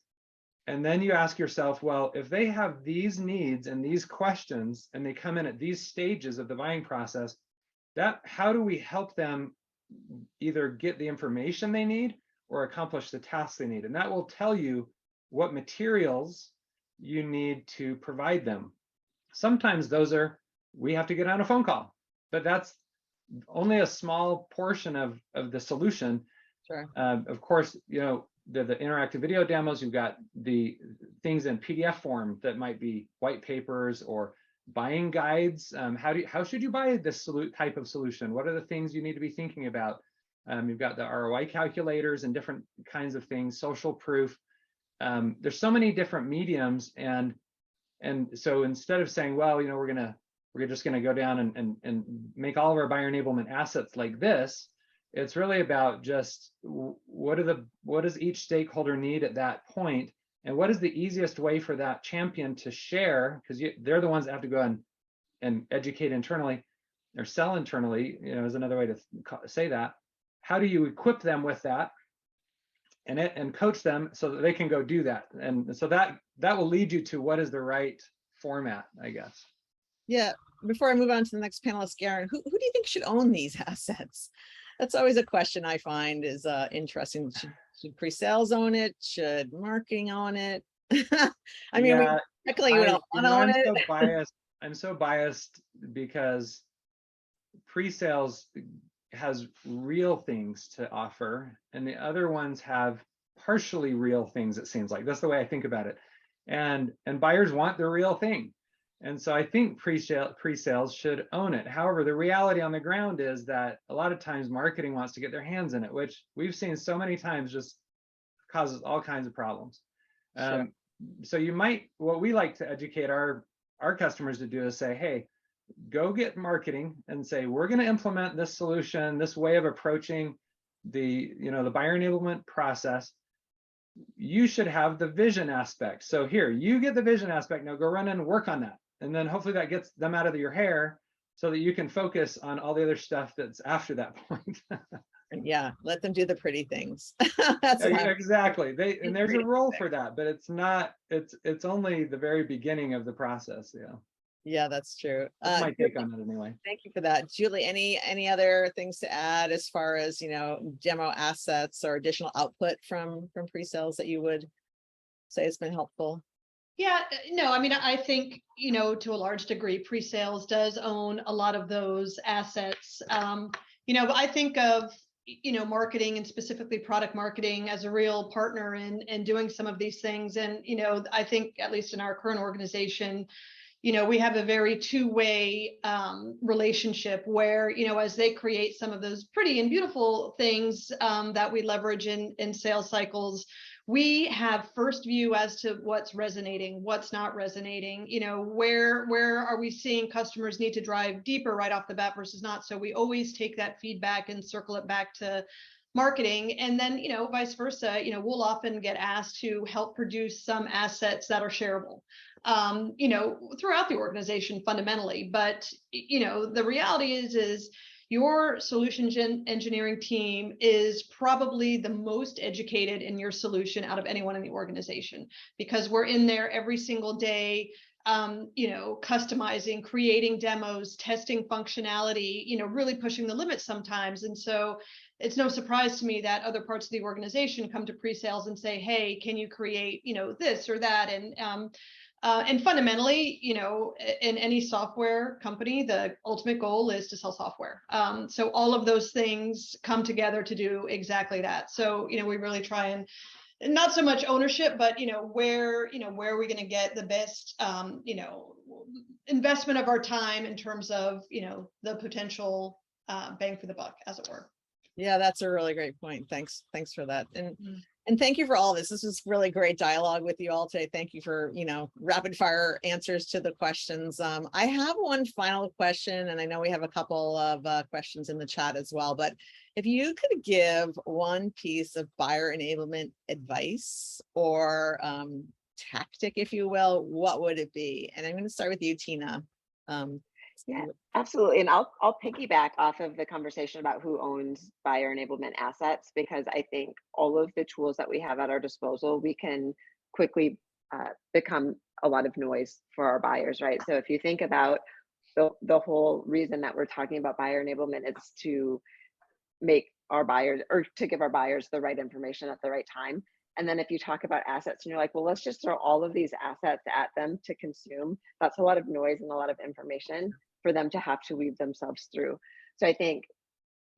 Speaker 2: and then you ask yourself, well, if they have these needs and these questions, and they come in at these stages of the buying process, how do we help them either get the information they need or accomplish the tasks they need? And that will tell you what materials you need to provide them. Sometimes we have to get on a phone call, but that's only a small portion of the solution.
Speaker 1: Sure.
Speaker 2: Of course, the interactive video demos, you've got the things in PDF form that might be white papers or buying guides. How should you buy this type of solution? What are the things you need to be thinking about? You've got the ROI calculators and different kinds of things, social proof. There's so many different mediums, and so instead of saying, well, we're just gonna go down and make all of our buyer enablement assets like this, it's really about just what does each stakeholder need at that point, and what is the easiest way for that champion to share, because they're the ones that have to go and educate internally or sell internally, is another way to say that. How do you equip them with that and coach them so that they can go do that? And so that will lead you to what is the right format, I guess.
Speaker 1: Yeah. Before I move on to the next panelist, Garin, who do you think should own these assets? That's always a question I find is interesting. Should pre-sales own it? Should marketing own it? I mean,
Speaker 2: yeah,
Speaker 1: technically you don't want to own it.
Speaker 2: I'm so biased because pre-sales has real things to offer, and the other ones have partially real things. It seems like that's the way I think about it, and buyers want the real thing, and so I think pre-sales should own it. However, the reality on the ground is that a lot of times marketing wants to get their hands in it, which we've seen so many times just causes all kinds of problems.
Speaker 1: Sure.
Speaker 2: So what we like to educate our customers to do is say, hey, go get marketing and say, we're going to implement this solution, this way of approaching the buyer enablement process. You should have the vision aspect. So here, you get the vision aspect. Now go run and work on that. And then hopefully that gets them out of your hair so that you can focus on all the other stuff that's after that point.
Speaker 1: Yeah, let them do the pretty things.
Speaker 2: Exactly. There's a role for that, but it's only the very beginning of the process. Yeah.
Speaker 1: Yeah, that's true.
Speaker 2: That's my take on it anyway.
Speaker 1: Thank you for that. Julie, any other things to add as far as, demo assets or additional output from pre-sales that you would say has been helpful?
Speaker 3: Yeah, no, I mean, I think, to a large degree, pre-sales does own a lot of those assets. I think of, marketing and specifically product marketing as a real partner in doing some of these things. And, I think at least in our current organization, we have a very two-way relationship where, as they create some of those pretty and beautiful things that we leverage in sales cycles, we have first view as to what's resonating, what's not resonating, where are we seeing customers need to drive deeper right off the bat versus not. So we always take that feedback and circle it back to marketing. And then, vice versa, we'll often get asked to help produce some assets that are shareable, throughout the organization fundamentally. But, the reality is your solution engineering team is probably the most educated in your solution out of anyone in the organization, because we're in there every single day, customizing, creating demos, testing functionality, really pushing the limits sometimes. And so it's no surprise to me that other parts of the organization come to pre-sales and say, hey, can you create, this or that? And fundamentally, in any software company, the ultimate goal is to sell software. So all of those things come together to do exactly that. So, we really try and not so much ownership, but, where are we going to get the best, investment of our time in terms of, the potential bang for the buck, as it were.
Speaker 1: Yeah, that's a really great point. Thanks for that. And thank you for all this. This was really great dialogue with you all today. Thank you for, rapid fire answers to the questions. I have one final question, and I know we have a couple of questions in the chat as well, but if you could give one piece of buyer enablement advice or tactic, if you will, what would it be? And I'm going to start with you, Tina.
Speaker 4: Yeah, absolutely. And I'll piggyback off of the conversation about who owns buyer enablement assets, because I think all of the tools that we have at our disposal, we can quickly become a lot of noise for our buyers, right? So if you think about the whole reason that we're talking about buyer enablement, it's to make our buyers, or to give our buyers the right information at the right time. And then if you talk about assets and you're like, well, let's just throw all of these assets at them to consume, that's a lot of noise and a lot of information for them to have to weave themselves through. So I think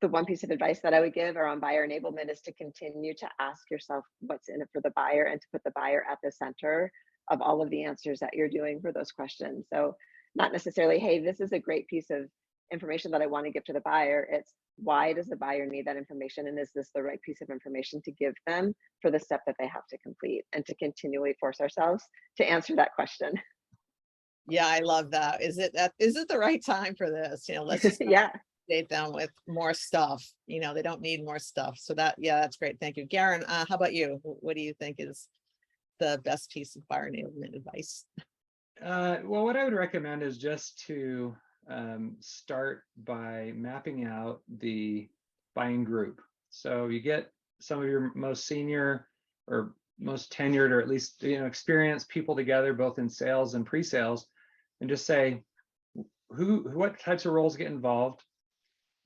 Speaker 4: the one piece of advice that I would give around buyer enablement is to continue to ask yourself what's in it for the buyer, and to put the buyer at the center of all of the answers that you're doing for those questions. So not necessarily, hey, this is a great piece of information that I want to give to the buyer. It's, why does the buyer need that information? And is this the right piece of information to give them for the step that they have to complete, and to continually force ourselves to answer that question.
Speaker 1: Yeah, I love that. Is it the right time for this? Let's just update them with more stuff. They don't need more stuff. So that's great. Thank you. Garin, how about you? What do you think is the best piece of buyer enablement advice?
Speaker 2: Well, what I would recommend is just to start by mapping out the buying group. So you get some of your most senior or most tenured, or at least experienced people together, both in sales and pre-sales, and just say what types of roles get involved,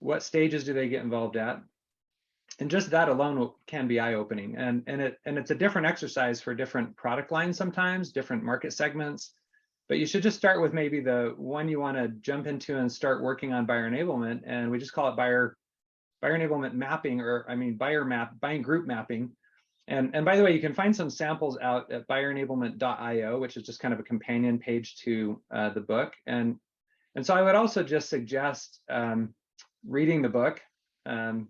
Speaker 2: what stages do they get involved at, and just that alone can be eye-opening. And it's a different exercise for different product lines, sometimes different market segments. But you should just start with maybe the one you want to jump into and start working on buyer enablement. And we just call it buyer enablement mapping, or buying group mapping. And by the way, you can find some samples out at buyerenablement.io, which is just kind of a companion page to the book. And so I would also just suggest reading the book,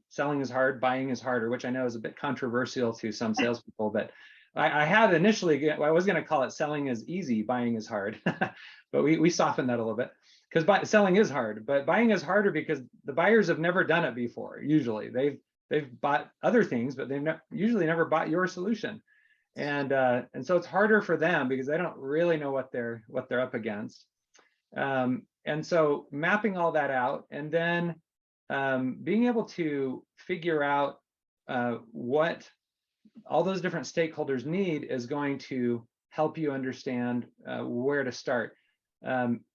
Speaker 2: Selling is Hard, Buying is Harder, which I know is a bit controversial to some salespeople, but I had initially, I was going to call it Selling is Easy, Buying is Hard, but we softened that a little bit, because selling is hard, but buying is harder because the buyers have never done it before. Usually they've bought other things, but they've usually never bought your solution. And so it's harder for them because they don't really know what they're up against. And so mapping all that out, and then being able to figure out what all those different stakeholders need is going to help you understand where to start.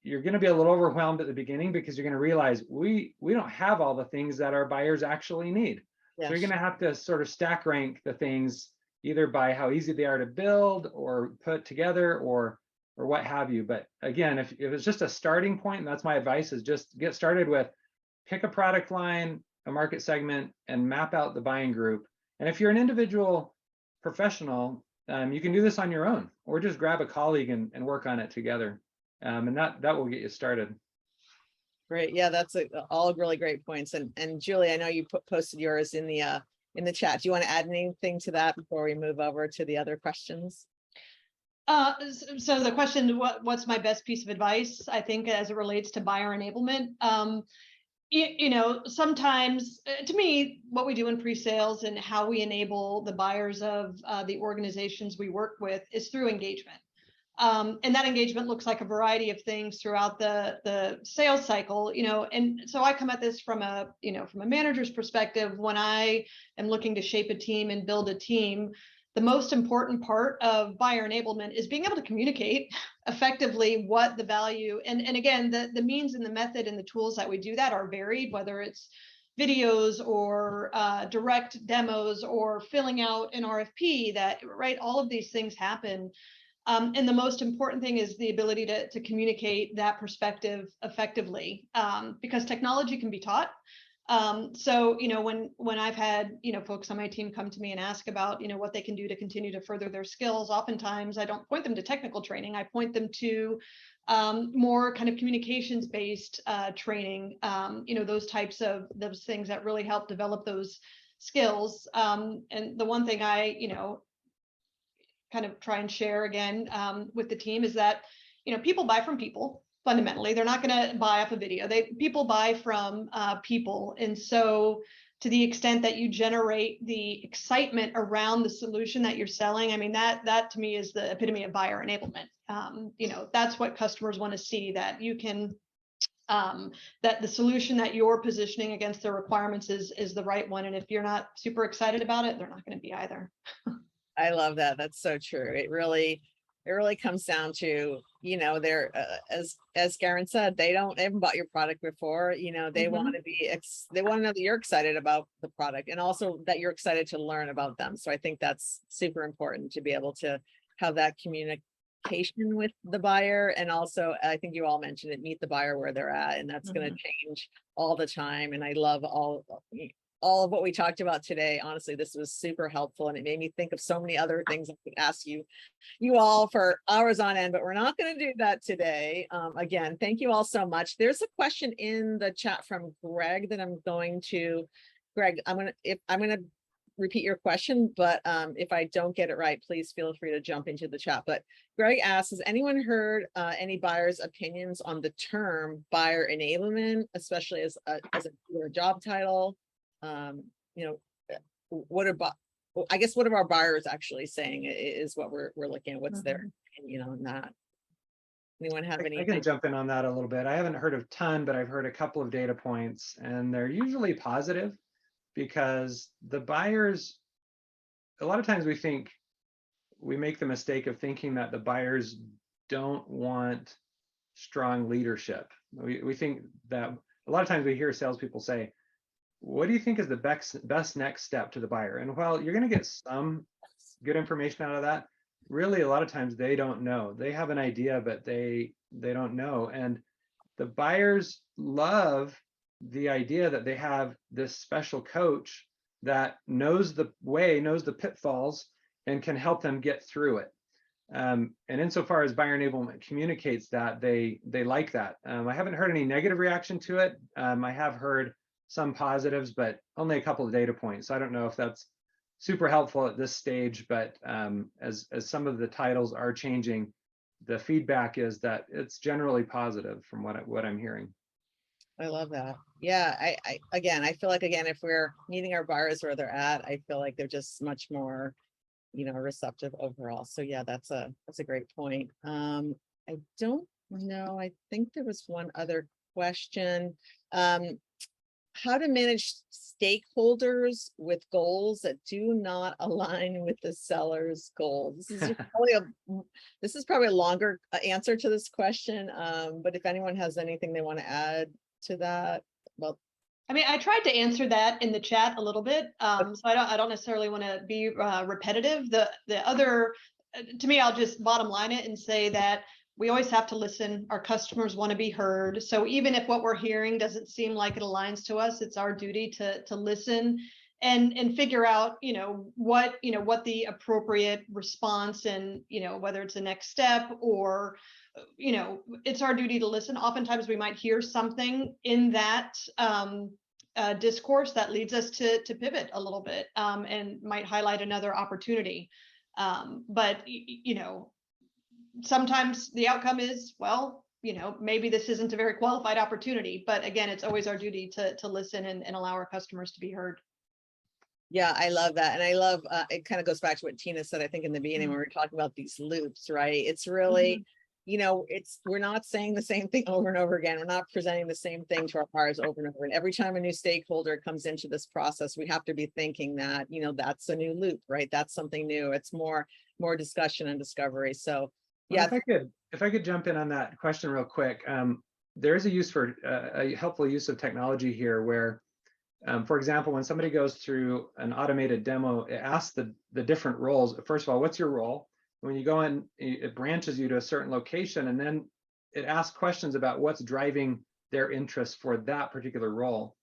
Speaker 2: You're going to be a little overwhelmed at the beginning because you're going to realize we don't have all the things that our buyers actually need. Yes. So you're going to have to sort of stack rank the things either by how easy they are to build or put together or what have you. But again, if it's just a starting point, and that's my advice, is just get started with, pick a product line, a market segment, and map out the buying group. And if you're an individual professional, you can do this on your own, or just grab a colleague and work on it together. And that will get you started.
Speaker 1: Great. Yeah, that's all really great points. And Julie, I know you posted yours in the chat. Do you want to add anything to that before we move over to the other questions?
Speaker 3: So the question, what's my best piece of advice, I think, as it relates to buyer enablement? Sometimes, to me, what we do in pre-sales and how we enable the buyers of the organizations we work with is through engagement. And that engagement looks like a variety of things throughout the sales cycle, and so I come at this from a manager's perspective. When I am looking to shape a team and build a team, the most important part of buyer enablement is being able to communicate effectively what the value, and again, the means and the method and the tools that we do that are varied, whether it's videos or direct demos or filling out an RFP, that, right, all of these things happen. And the most important thing is the ability to communicate that perspective effectively, because technology can be taught. So, when I've had, folks on my team come to me and ask about, what they can do to continue to further their skills, oftentimes I don't point them to technical training. I point them to more kind of communications based training, those types of those things that really help develop those skills. And the one thing I, kind of try and share again with the team is that, people buy from people. Fundamentally, they're not going to buy off a video. People buy from people. And so to the extent that you generate the excitement around the solution that you're selling, I mean, that to me is the epitome of buyer enablement. That's what customers want to see, that you can, that the solution that you're positioning against their requirements is the right one. And if you're not super excited about it, they're not going to be either.
Speaker 1: I love that. That's so true. It really comes down to, they're as Garin said, they haven't bought your product before. They want to they want to know that you're excited about the product, and also that you're excited to learn about them. So I think that's super important to be able to have that communication with the buyer. And also, I think you all mentioned it, meet the buyer where they're at, and that's going to change all the time. And I love all of what we talked about today. Honestly, this was super helpful, and it made me think of so many other things I could ask you all for hours on end, but we're not going to do that today. Again, thank you all so much. There's a question in the chat from Greg that I'm going to, Greg, I'm going to repeat your question, but if I don't get it right, please feel free to jump into the chat. But Greg asks, has anyone heard any buyers' opinions on the term buyer enablement, especially as a job title? What are our buyers actually saying is what we're looking at. What's their opinion on that? Anyone have any?
Speaker 2: I can jump in on that a little bit. I haven't heard a ton, but I've heard a couple of data points, and they're usually positive, because the buyers, a lot of times we make the mistake of thinking that the buyers don't want strong leadership. We think that a lot of times we hear salespeople say, what do you think is the best next step to the buyer? And while you're going to get some good information out of that, really a lot of times they don't know. They have an idea, but they don't know. And the buyers love the idea that they have this special coach that knows the way, knows the pitfalls, and can help them get through it. And insofar as buyer enablement communicates that, they like that. I haven't heard any negative reaction to it. I have heard some positives, but only a couple of data points. So I don't know if that's super helpful at this stage, but as some of the titles are changing, the feedback is that it's generally positive from what I'm hearing.
Speaker 1: I love that. Yeah, I feel like, again, if we're meeting our buyers where they're at, I feel like they're just much more, receptive overall. So yeah, that's a great point. I don't know. I think there was one other question. How to manage stakeholders with goals that do not align with the seller's goals. This is probably a longer answer to this question, but if anyone has anything they want to add to that, well,
Speaker 3: I mean, I tried to answer that in the chat a little bit, so I don't necessarily want to be repetitive. The other, to me, I'll just bottom line it and say that we always have to listen. Our customers want to be heard. So even if what we're hearing doesn't seem like it aligns to us, it's our duty to listen and figure out, what the appropriate response, and, whether it's a next step or, it's our duty to listen. Oftentimes we might hear something in that discourse that leads us to pivot a little bit and might highlight another opportunity. But, sometimes the outcome is, well, maybe this isn't a very qualified opportunity, but again, it's always our duty to listen and allow our customers to be heard.
Speaker 1: Yeah, I love that. And I love, it kind of goes back to what Tina said, I think in the beginning, when we were talking about these loops, right? It's really, we're not saying the same thing over and over again. We're not presenting the same thing to our buyers over and over. And every time a new stakeholder comes into this process, we have to be thinking that, that's a new loop, right? That's something new. It's more discussion and discovery. So
Speaker 2: yeah. If I could jump in on that question real quick. There is a helpful use of technology here where, for example, when somebody goes through an automated demo, it asks the different roles. First of all, what's your role? When you go in, it branches you to a certain location, and then it asks questions about what's driving their interest for that particular role.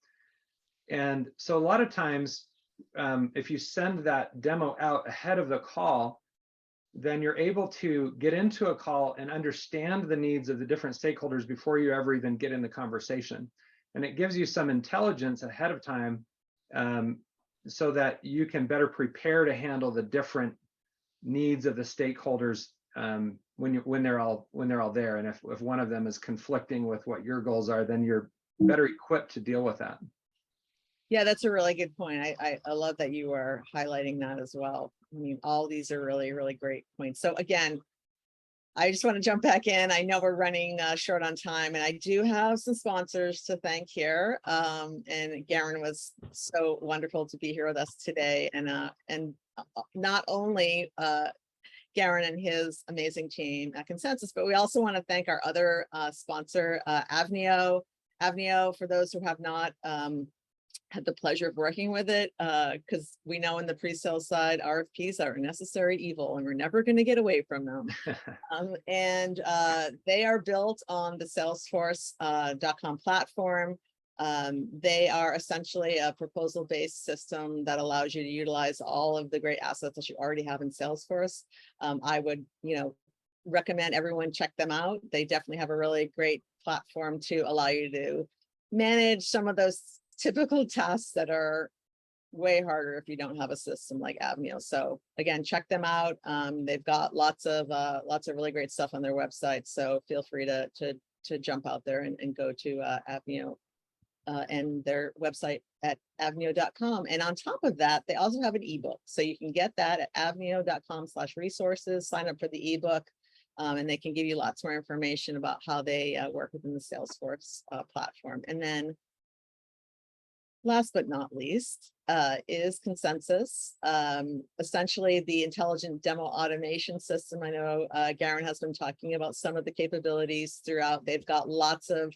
Speaker 2: And so a lot of times, if you send that demo out ahead of the call, then you're able to get into a call and understand the needs of the different stakeholders before you ever even get in the conversation. And it gives you some intelligence ahead of time, so that you can better prepare to handle the different needs of the stakeholders when they're all there. And if one of them is conflicting with what your goals are, then you're better equipped to deal with that.
Speaker 1: Yeah, that's a really good point. I love that you are highlighting that as well. I mean, all these are really, really great points. So again, I just want to jump back in. I know we're running short on time, and I do have some sponsors to thank here. And Garin was so wonderful to be here with us today. And not only Garin and his amazing team at Consensus, but we also want to thank our other sponsor, Avnio. Avnio, for those who have not had the pleasure of working with it, because we know in the pre-sales side, RFPs are a necessary evil and we're never going to get away from them. And they are built on the Salesforce.com platform. They are essentially a proposal-based system that allows you to utilize all of the great assets that you already have in Salesforce. I would, recommend everyone check them out. They definitely have a really great platform to allow you to manage some of those typical tasks that are way harder if you don't have a system like Avnio. So again, check them out. They've got lots of really great stuff on their website. So feel free to jump out there and go to Avnio and their website at avnio.com. And on top of that, they also have an ebook. So you can get that at avnio.com/resources, sign up for the ebook, and they can give you lots more information about how they work within the Salesforce platform. And then last but not least is Consensus, essentially the intelligent demo automation system. I know Garin has been talking about some of the capabilities throughout. They've got lots of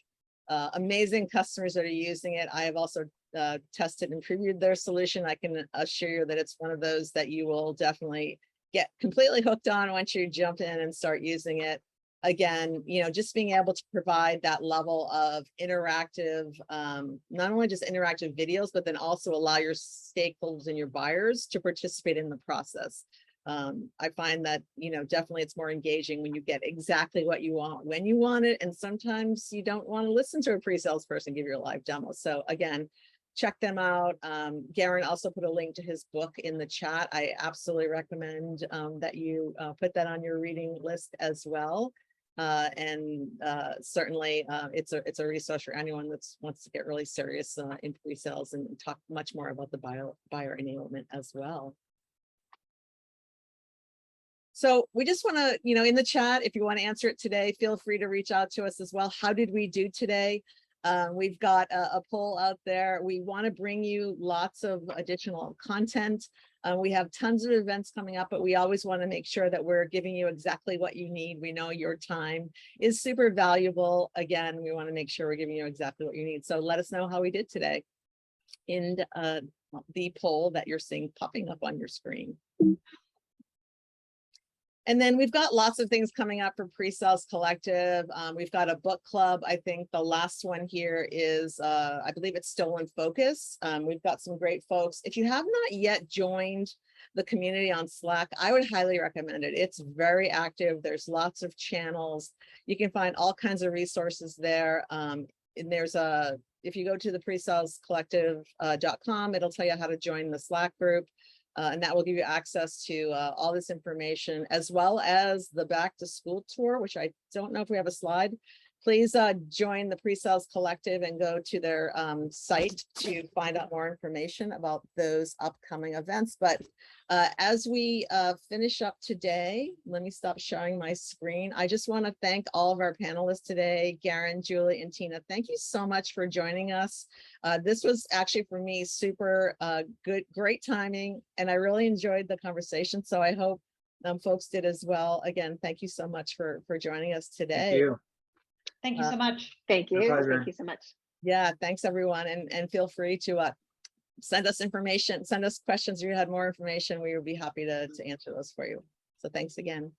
Speaker 1: amazing customers that are using it. I have also tested and previewed their solution. I can assure you that it's one of those that you will definitely get completely hooked on once you jump in and start using it. Again, just being able to provide that level of interactive, not only just interactive videos, but then also allow your stakeholders and your buyers to participate in the process. I find that, definitely it's more engaging when you get exactly what you want, when you want it. And sometimes you don't want to listen to a pre-sales person give you a live demo. So again, check them out. Garin also put a link to his book in the chat. I absolutely recommend that you put that on your reading list as well. Certainly it's a resource for anyone that wants to get really serious in pre-sales and talk much more about the buyer enablement as well. So we just want to, in the chat, if you want to answer it today, feel free to reach out to us as well. How did we do today? We've got a poll out there. We want to bring you lots of additional content. We have tons of events coming up, but we always want to make sure that we're giving you exactly what you need. We know your time is super valuable. Again, we want to make sure we're giving you exactly what you need. So let us know how we did today in the poll that you're seeing popping up on your screen. And then we've got lots of things coming up for Pre-Sales Collective. We've got a book club. I think the last one here is, I believe it's Stolen Focus. We've got some great folks. If you have not yet joined the community on Slack, I would highly recommend it. It's very active. There's lots of channels. You can find all kinds of resources there. And there's if you go to the presalescollective.com, it'll tell you how to join the Slack group. And that will give you access to all this information, as well as the back to school tour, which I don't know if we have a slide please join the PreSales Collective and go to their site to find out more information about those upcoming events. But as we finish up today, let me stop sharing my screen. I just want to thank all of our panelists today, Garin, Julie, and Tina. Thank you so much for joining us. This was actually for me super great timing, and I really enjoyed the conversation. So I hope folks did as well. Again, thank you so much for joining us today.
Speaker 2: Thank you.
Speaker 3: Thank you so much.
Speaker 4: Thank you.
Speaker 2: pleasure.
Speaker 4: Thank you so much.
Speaker 1: Yeah, thanks everyone. And feel free to send us information, send us questions if you had more information. We would be happy to answer those for you. So thanks again.